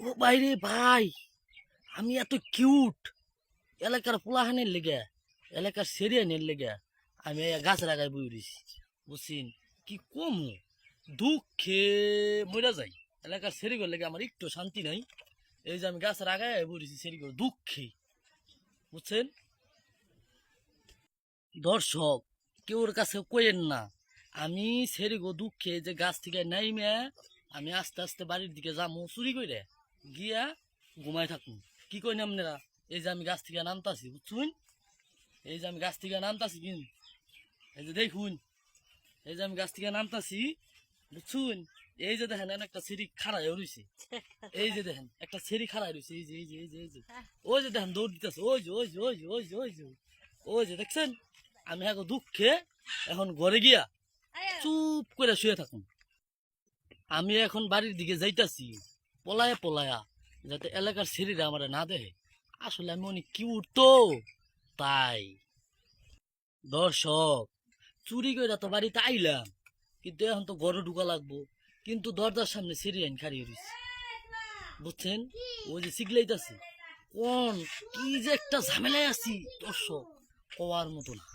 ও বাইরে ভাই, আমি এত কিউট এলাকার পোলাহানের লেগে, এলাকার সেরিয়ানের লেগে আমি গাছের আগায় বই রয়েছি, বুঝছেন? কি কম দুঃখে মরা যাই, এলাকার সেরিগর লেগে আমার একটু শান্তি নাই। এই যে আমি গাছের আগায় বই রয়েছি সেরিগর দুঃখে, বুঝছেন? দর্শক, কেউর কাছে কইেন না, আমি সেরিগো দুঃখে যে গাছ থেকে নাইমে আমি আস্তে আস্তে বাড়ির দিকে যাবো চুরি করে গিয়া ঘুমাই থাকুন। কি কইন আপনারা? এই যে আমি গাছ থেকে নামতাছি, বুঝছুন? এই যে আমি গাছ থেকে নামতাছি, কিন্তু এই যে দেখুন, এই যে আমি গাছ থেকে নামতাছি, বুঝছুন? এই যে দেখেন একটা সিঁড়ি খাড়াই রয়েছে, এই যে দেখেন একটা সিঁড়ি খাড়াই রয়েছে, এই যে এই যে এই যে এই যে ওই যে দেখেন দৌড় দিতেছে, ওই যে ওই যে ওই যে ওই যে ওই যে ওই যে দেখছেন? আমি এখন দুঃখে এখন ঘরে গিয়া চুপ করে শুয়ে থাকুন। আমি এখন বাড়ির দিকে যাইতাছি পলায়া পলায়া, যাতে এলাকার ছেলেরা আমার না দেখে। আসলে আমি অনেক কিউট তো, তাই। দর্শক, চুরি করে তো বাড়িতে আইলাম, কিন্তু এখন তো ঘরে ঢুকা লাগবো, কিন্তু দরজার সামনে সিঁড়ি আইন খাড়িয়ে রয়েছে, বুঝছেন? ওই যে সিগলাইতাছি কোন, কি যে একটা ঝামেলায় আছি দর্শক, হওয়ার মতো না।